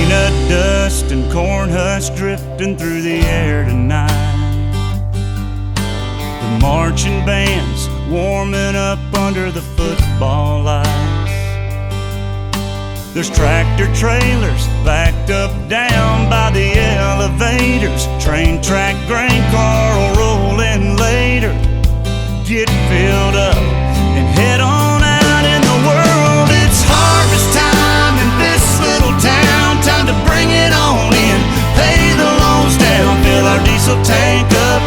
Peanut dust and corn husks drifting through the air tonight. The marching band's warming up under the football lights. There's tractor trailers backed up down by the elevators. Train track grain car will roll in later. Get filled up and head on out in the world. It's harvest time in this little town. Time to bring it on in, pay the loans down, fill our diesel tank up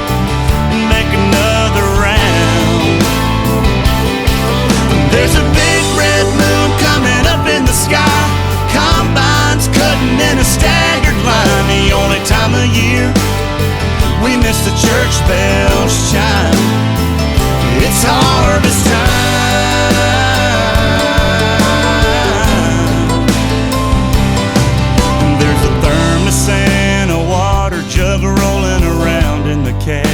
and make another round. There's a big red moon coming up in the sky. Combines cutting in a staggered line. The only time of year we miss the church bells chime. It's harvest time. There's a thermos and a water jug rolling around in the cab.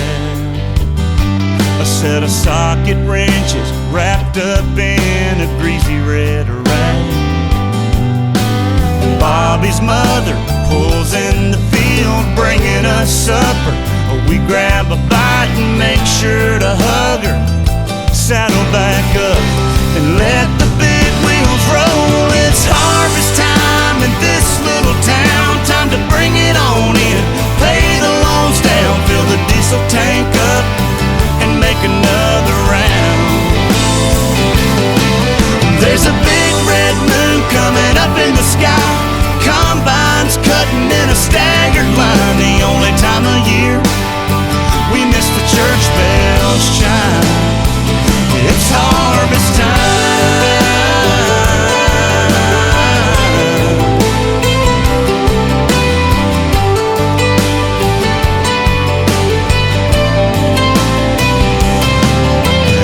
A set of socket wrenches wrapped up in a greasy red rag. Bobby's mother pulls in the field, bringing us supper. We grab a bite and make sure to hug her. Saddle back up and let the big wheels roll. It's harvest time in this little town. Time to bring it on in, pay the loans down, fill the diesel tank up and make another round. There's a big red moon coming up in the sky. Combines cutting in a staggered line. The only time of year we miss the church bells chime. It's harvest time.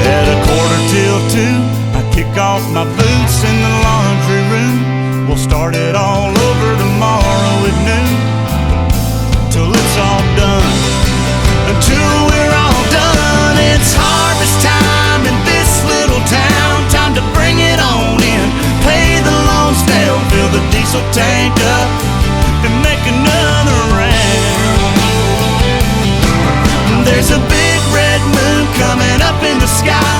At 1:45, I kick off my boots in the laundry room. We'll start it all over tomorrow at noon, till it's all done, until we're all done. It's harvest time in this little town. Time to bring it on in, pay the loans down, fill the diesel tank up and make another round. There's a big red moon coming up in the sky.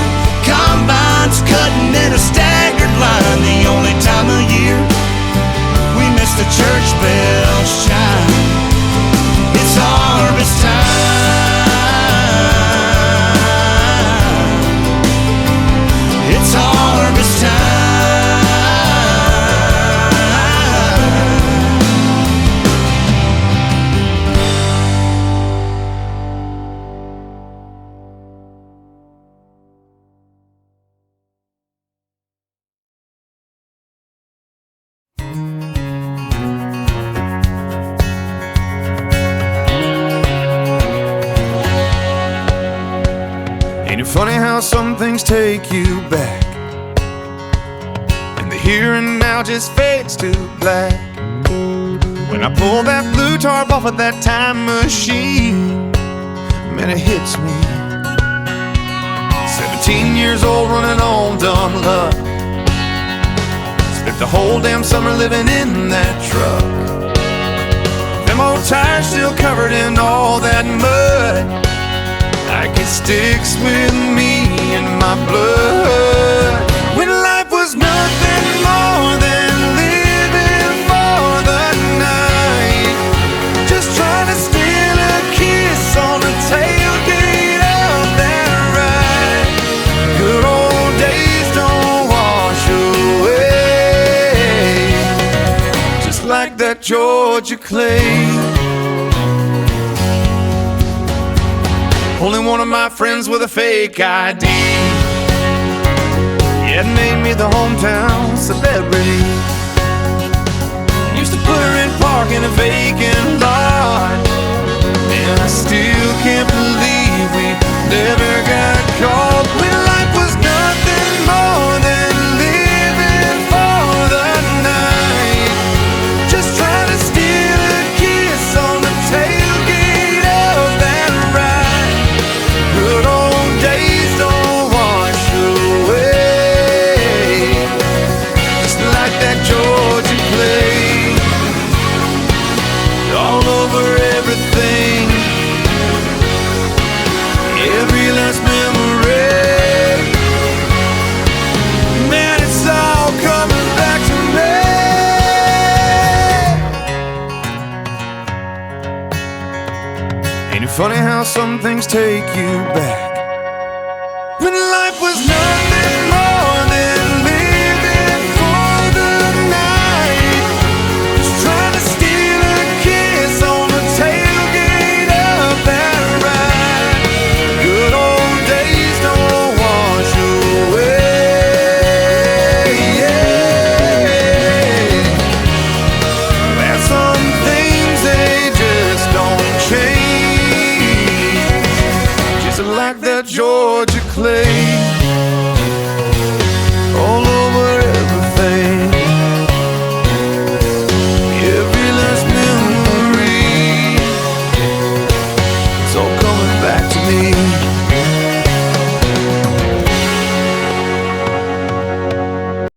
Combines cutting in a staggered line. The only time of year we miss the church bells chime. It's harvest time. It's harvest time. Ain't it funny how some things take you back, and the here and now just fades to black? When I pull that blue tarp off of that time machine, man, it hits me. 17 years old running on dumb luck. Spent the whole damn summer living in that truck. Them old tires still covered in all that mud. Like it sticks with me in my blood. When life was nothing more than living for the night, just trying to steal a kiss on the tailgate of that ride. Good old days don't wash away, just like that Georgia clay. Only one of my friends with a fake ID, yeah, it made me the hometown celebrity. Used to put her in park in a vacant lot, and I still can't believe we never got caught. When life was nothing more than living for the night, just trying to steal a kiss on the tailgate of that ride. Good old days don't wash away, just like that Georgia clay. Funny how some things take you back. When life was nothing more than living for the night, just trying to steal a kiss on the tailgate of that ride. Good old days don't wash away. There's some things they just don't change, just like that Georgia clay.